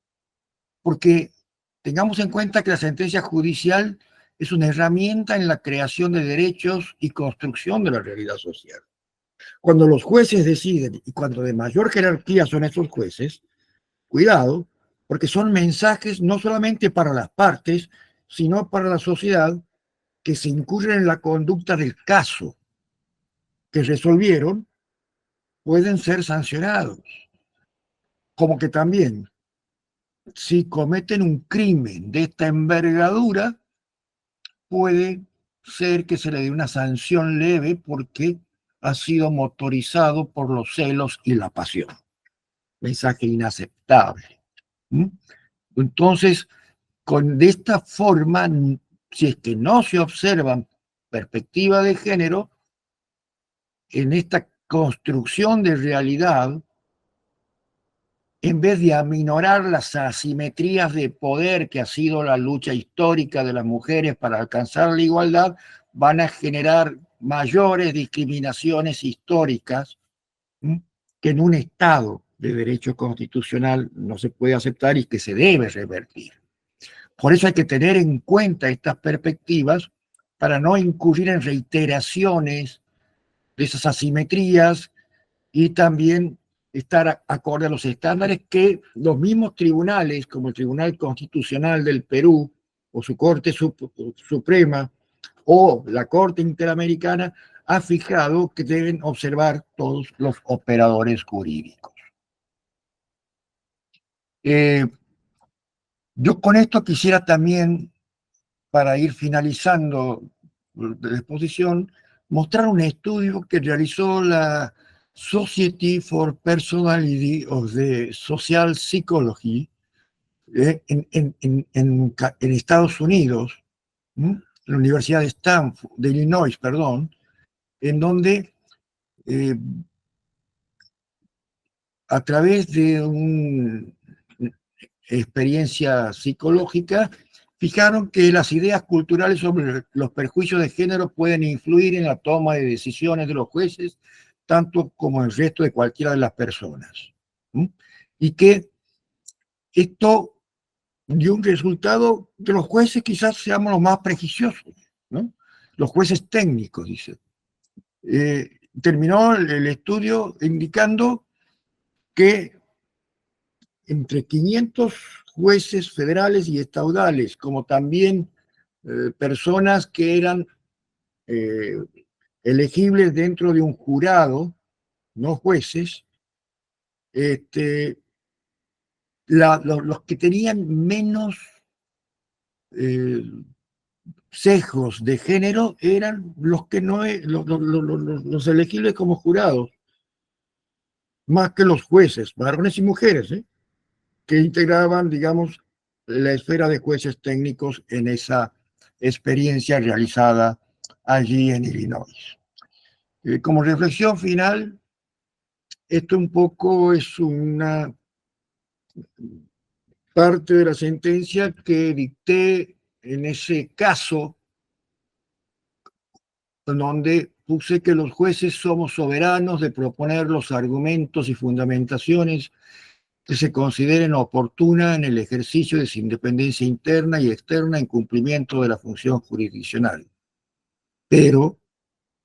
Porque tengamos en cuenta que la sentencia judicial es una herramienta en la creación de derechos y construcción de la realidad social. Cuando los jueces deciden, y cuando de mayor jerarquía son esos jueces, cuidado, porque son mensajes no solamente para las partes, sino para la sociedad, que se incurren en la conducta del caso que resolvieron, pueden ser sancionados. Como que también, si cometen un crimen de esta envergadura, puede ser que se le dé una sanción leve porque ha sido motorizado por los celos y la pasión. Mensaje inaceptable. Entonces, de esta forma, si es que no se observan perspectiva de género, en esta construcción de realidad, en vez de aminorar las asimetrías de poder que ha sido la lucha histórica de las mujeres para alcanzar la igualdad, van a generar mayores discriminaciones históricas que en un Estado de derecho constitucional no se puede aceptar y que se debe revertir. Por eso hay que tener en cuenta estas perspectivas para no incurrir en reiteraciones de esas asimetrías y también estar acorde a los estándares que los mismos tribunales, como el Tribunal Constitucional del Perú o su Corte Suprema o la Corte Interamericana, ha fijado que deben observar todos los operadores jurídicos. Yo con esto quisiera también, para ir finalizando la exposición, mostrar un estudio que realizó la Society for Personality of the Social Psychology en Estados Unidos, en la Universidad de Illinois, perdón, en donde a través de una experiencia psicológica fijaron que las ideas culturales sobre los perjuicios de género pueden influir en la toma de decisiones de los jueces, tanto como el resto de cualquiera de las personas. Y que esto dio un resultado que los jueces quizás seamos los más prejuiciosos, ¿no? Los jueces técnicos, dice. Terminó el estudio indicando que entre 500 jueces federales y estaduales, como también personas que eran elegibles dentro de un jurado, no jueces, los que tenían menos sesgos de género eran los que no los elegibles como jurados, más que los jueces, varones y mujeres, que integraban, digamos, la esfera de jueces técnicos en esa experiencia realizada allí en Illinois. Como reflexión final, esto un poco es una parte de la sentencia que dicté en ese caso, donde puse que los jueces somos soberanos de proponer los argumentos y fundamentaciones que se consideren oportunas en el ejercicio de su independencia interna y externa en cumplimiento de la función jurisdiccional. Pero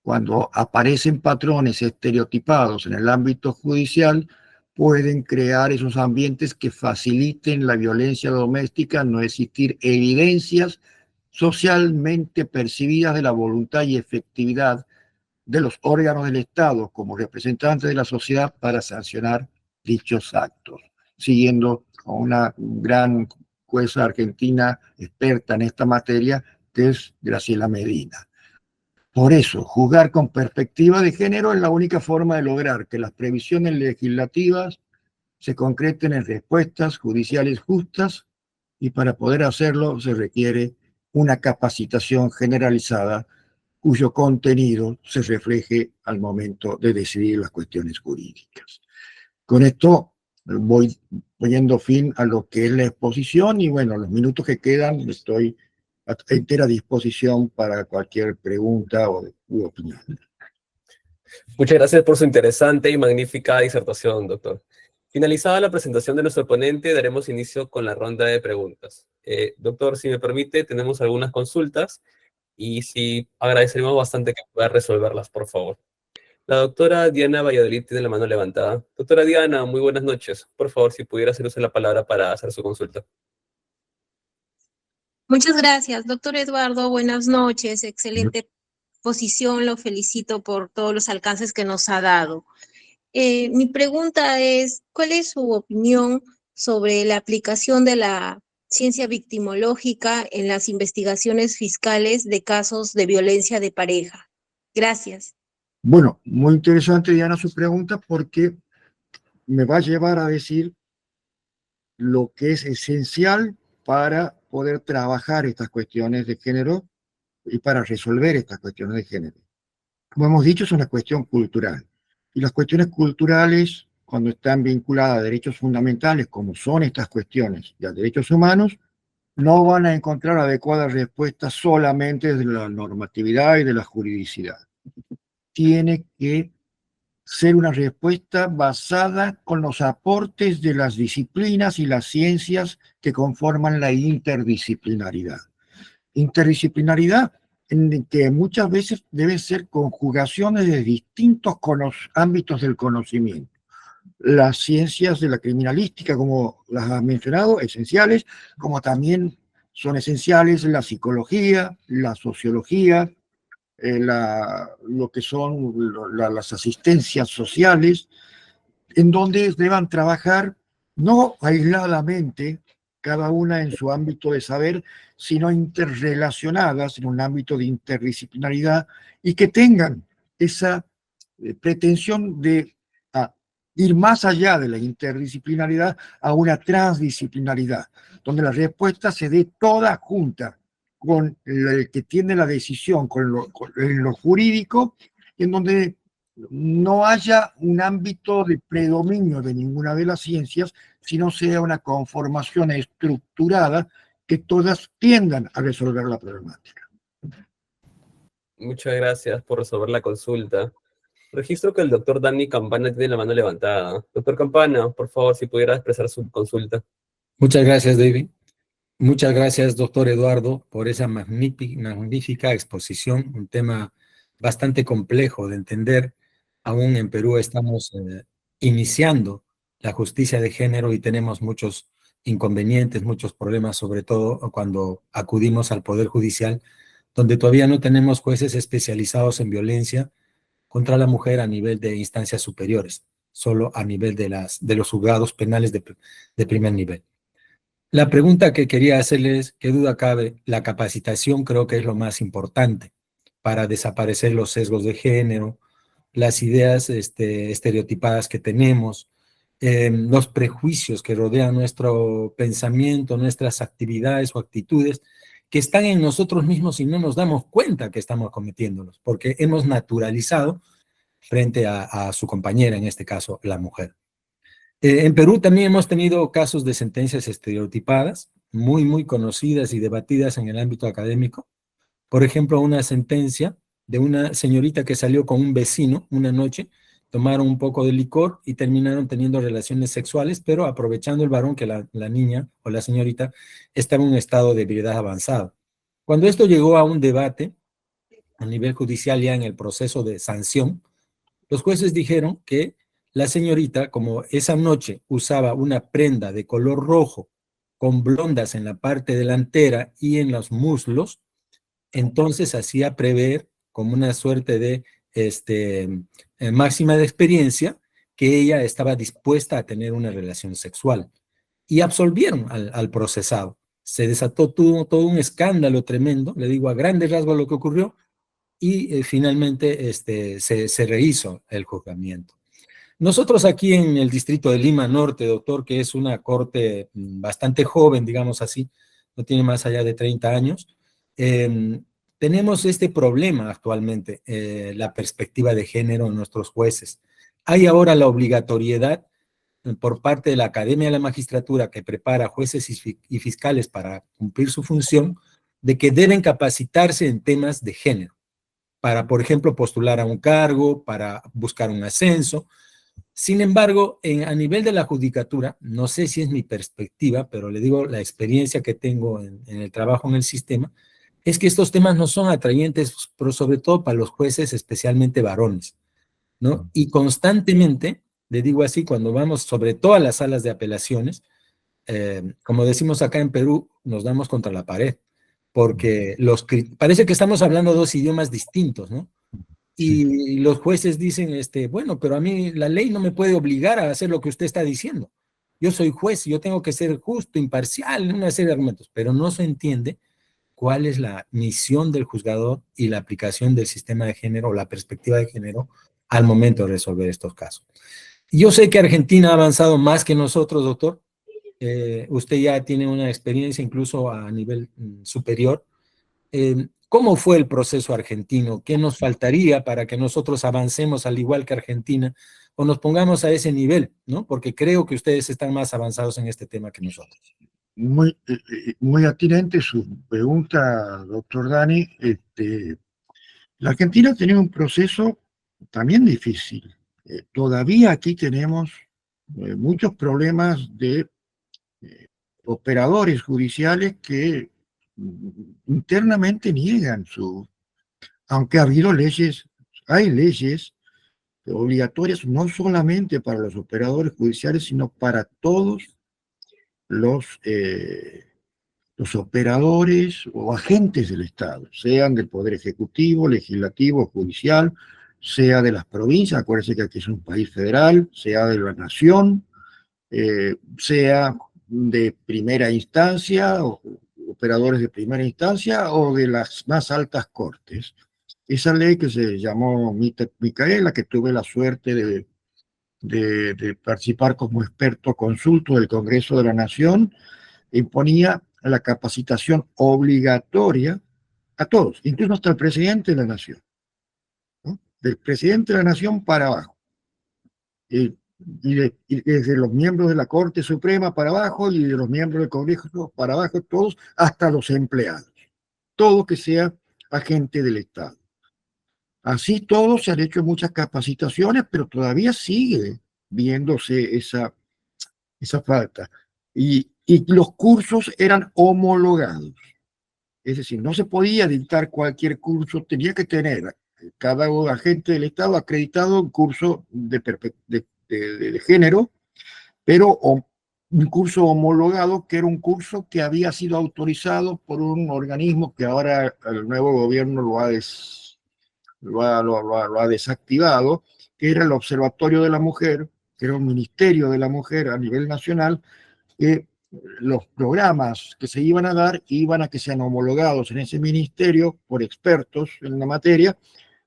cuando aparecen patrones estereotipados en el ámbito judicial, pueden crear esos ambientes que faciliten la violencia doméstica, no existir evidencias socialmente percibidas de la voluntad y efectividad de los órganos del Estado como representantes de la sociedad para sancionar dichos actos. Siguiendo a una gran jueza argentina experta en esta materia, que es Graciela Medina. Por eso, juzgar con perspectiva de género es la única forma de lograr que las previsiones legislativas se concreten en respuestas judiciales justas, y para poder hacerlo se requiere una capacitación generalizada cuyo contenido se refleje al momento de decidir las cuestiones jurídicas. Con esto voy poniendo fin a lo que es la exposición y bueno, los minutos que quedan estoy a entera disposición para cualquier pregunta u opinión. Muchas gracias por su interesante y magnífica disertación, doctor. Finalizada la presentación de nuestro ponente, daremos inicio con la ronda de preguntas. Doctor, si me permite, tenemos algunas consultas y sí, agradeceríamos bastante que pueda resolverlas, por favor. La doctora Diana Valladolid tiene la mano levantada. Doctora Diana, muy buenas noches. Por favor, si pudiera hacer uso de la palabra para hacer su consulta. Muchas gracias, doctor Eduardo. Buenas noches. Excelente posición. Lo felicito por todos los alcances que nos ha dado. Mi pregunta es, ¿cuál es su opinión sobre la aplicación de la ciencia victimológica en las investigaciones fiscales de casos de violencia de pareja? Gracias. Bueno, muy interesante, Diana, su pregunta, porque me va a llevar a decir lo que es esencial para poder trabajar estas cuestiones de género y para resolver estas cuestiones de género. Como hemos dicho, es una cuestión cultural. Y las cuestiones culturales, cuando están vinculadas a derechos fundamentales, como son estas cuestiones, y a derechos humanos, no van a encontrar adecuadas respuestas solamente de la normatividad y de la juridicidad. Tiene que ser una respuesta basada con los aportes de las disciplinas y las ciencias que conforman la interdisciplinaridad. Interdisciplinaridad en que muchas veces deben ser conjugaciones de distintos ámbitos del conocimiento. las ciencias de la criminalística, como las has mencionado, esenciales, como también son esenciales la psicología, la sociología, lo que son las asistencias sociales, en donde deban trabajar no aisladamente, cada una en su ámbito de saber, sino interrelacionadas en un ámbito de interdisciplinaridad y que tengan esa pretensión de ir más allá de la interdisciplinaridad a una transdisciplinaridad, donde la respuesta se dé toda junta con el que tiene la decisión, en lo jurídico, en donde no haya un ámbito de predominio de ninguna de las ciencias, sino sea una conformación estructurada que todas tiendan a resolver la problemática. Muchas gracias por resolver la consulta. Registro que el doctor Dani Campana tiene la mano levantada. Doctor Campana, por favor, si pudiera expresar su consulta. Muchas gracias, David. Muchas gracias, doctor Eduardo, por esa magnífica exposición, un tema bastante complejo de entender. Aún en Perú estamos iniciando la justicia de género y tenemos muchos inconvenientes, muchos problemas, sobre todo cuando acudimos al Poder Judicial, donde todavía no tenemos jueces especializados en violencia contra la mujer a nivel de instancias superiores, solo a nivel de los juzgados penales de primer nivel. La pregunta que quería hacerles, qué duda cabe, la capacitación creo que es lo más importante para desaparecer los sesgos de género, las ideas estereotipadas que tenemos, los prejuicios que rodean nuestro pensamiento, nuestras actividades o actitudes, que están en nosotros mismos y no nos damos cuenta que estamos cometiéndolos, porque hemos naturalizado frente a su compañera, en este caso la mujer. En Perú también hemos tenido casos de sentencias estereotipadas, muy conocidas y debatidas en el ámbito académico. Por ejemplo, una sentencia de una señorita que salió con un vecino una noche, tomaron un poco de licor y terminaron teniendo relaciones sexuales, pero aprovechando el varón que la niña o la señorita estaba en un estado de ebriedad avanzado. Cuando esto llegó a un debate a nivel judicial ya en el proceso de sanción, los jueces dijeron que la señorita, como esa noche usaba una prenda de color rojo con blondas en la parte delantera y en los muslos, entonces hacía prever como una suerte de máxima de experiencia que ella estaba dispuesta a tener una relación sexual. Y absolvieron al procesado. Se desató todo un escándalo tremendo, le digo a grandes rasgos lo que ocurrió, y finalmente se rehizo el juzgamiento. Nosotros aquí en el distrito de Lima Norte, doctor, que es una corte bastante joven, digamos así, no tiene más allá de 30 años, tenemos este problema actualmente, la perspectiva de género en nuestros jueces. Hay ahora la obligatoriedad por parte de la Academia de la Magistratura que prepara jueces y fiscales para cumplir su función, de que deben capacitarse en temas de género, para, por ejemplo, postular a un cargo, para buscar un ascenso. Sin embargo, a nivel de la judicatura, no sé si es mi perspectiva, pero le digo la experiencia que tengo en el trabajo en el sistema, es que estos temas no son atrayentes, pero sobre todo para los jueces, especialmente varones, ¿no? Y constantemente, le digo así, cuando vamos sobre todo a las salas de apelaciones, como decimos acá en Perú, nos damos contra la pared, porque parece que estamos hablando dos idiomas distintos, ¿no? Y los jueces dicen, bueno, pero a mí la ley no me puede obligar a hacer lo que usted está diciendo. Yo soy juez, yo tengo que ser justo, imparcial, una serie de argumentos, pero no se entiende cuál es la misión del juzgador y la aplicación del sistema de género o la perspectiva de género al momento de resolver estos casos. Yo sé que Argentina ha avanzado más que nosotros, doctor. Usted ya tiene una experiencia incluso a nivel superior. ¿Cómo fue el proceso argentino? ¿Qué nos faltaría para que nosotros avancemos al igual que Argentina o nos pongamos a ese nivel, ¿no? Porque creo que ustedes están más avanzados en este tema que nosotros. Muy atinente su pregunta, doctor Dani. La Argentina tiene un proceso también difícil. Todavía aquí tenemos muchos problemas de operadores judiciales que internamente niegan aunque ha habido leyes, hay leyes obligatorias no solamente para los operadores judiciales, sino para todos los operadores o agentes del Estado, sean del Poder Ejecutivo, Legislativo, Judicial, sea de las provincias, acuérdense que aquí es un país federal, sea de la nación, sea de primera instancia, o operadores de primera instancia, o de las más altas cortes. Esa ley que se llamó Micaela, que tuve la suerte de participar como experto consulto del Congreso de la Nación, imponía la capacitación obligatoria a todos, incluso hasta el presidente de la Nación, ¿no? Del presidente de la Nación para abajo. Y desde los miembros de la Corte Suprema para abajo y de los miembros del Congreso para abajo, todos, hasta los empleados. Todo que sea agente del Estado. Así todos se han hecho muchas capacitaciones, pero todavía sigue viéndose esa falta. Y los cursos eran homologados. Es decir, no se podía dictar cualquier curso, tenía que tener cada agente del Estado acreditado un curso de género, pero un curso homologado, que era un curso que había sido autorizado por un organismo que ahora el nuevo gobierno lo ha desactivado, que era el Observatorio de la Mujer, que era un ministerio de la mujer a nivel nacional, que los programas que se iban a dar iban a que sean homologados en ese ministerio por expertos en la materia,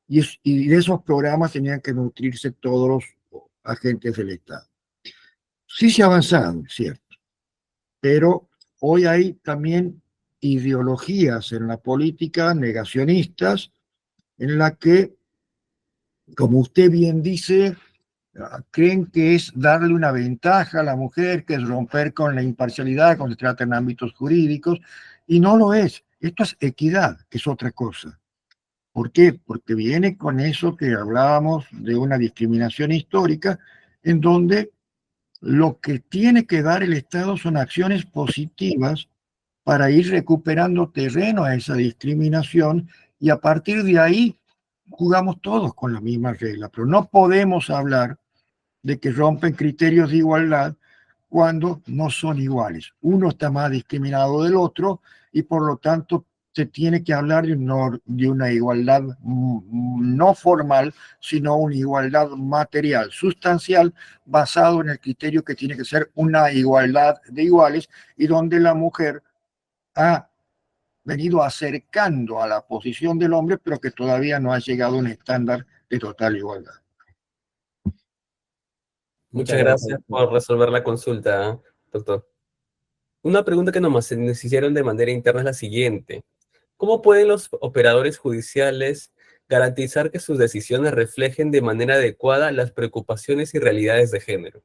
y de esos programas tenían que nutrirse todos los agentes del Estado. Sí se ha avanzado, es cierto, pero hoy hay también ideologías en la política negacionistas en la que, como usted bien dice, creen que es darle una ventaja a la mujer, que es romper con la imparcialidad cuando se trata en ámbitos jurídicos, y no lo es. Esto es equidad, que es otra cosa. ¿Por qué? Porque viene con eso que hablábamos de una discriminación histórica, en donde lo que tiene que dar el Estado son acciones positivas para ir recuperando terreno a esa discriminación, y a partir de ahí jugamos todos con la misma regla. Pero no podemos hablar de que rompen criterios de igualdad cuando no son iguales. Uno está más discriminado del otro, y por lo tanto se tiene que hablar de una igualdad no formal, sino una igualdad material, sustancial, basado en el criterio que tiene que ser una igualdad de iguales, y donde la mujer ha venido acercando a la posición del hombre, pero que todavía no ha llegado a un estándar de total igualdad. Muchas gracias por resolver la consulta, doctor. Una pregunta que nos hicieron de manera interna es la siguiente. ¿Cómo pueden los operadores judiciales garantizar que sus decisiones reflejen de manera adecuada las preocupaciones y realidades de género?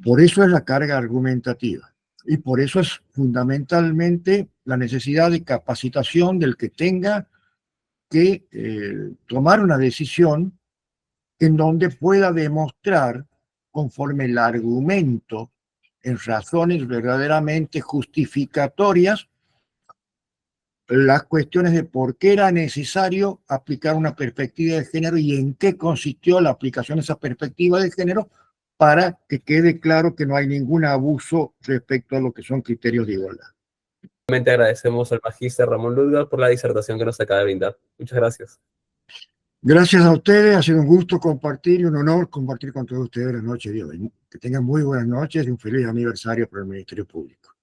Por eso es la carga argumentativa, y por eso es fundamentalmente la necesidad de capacitación del que tenga que tomar una decisión en donde pueda demostrar, conforme el argumento, en razones verdaderamente justificatorias, las cuestiones de por qué era necesario aplicar una perspectiva de género y en qué consistió la aplicación de esa perspectiva de género, para que quede claro que no hay ningún abuso respecto a lo que son criterios de igualdad. Realmente agradecemos al magíster Ramón Ludgar por la disertación que nos acaba de brindar. Muchas gracias. Gracias a ustedes, ha sido un gusto compartir y un honor compartir con todos ustedes la noche de hoy. Que tengan muy buenas noches y un feliz aniversario para el Ministerio Público.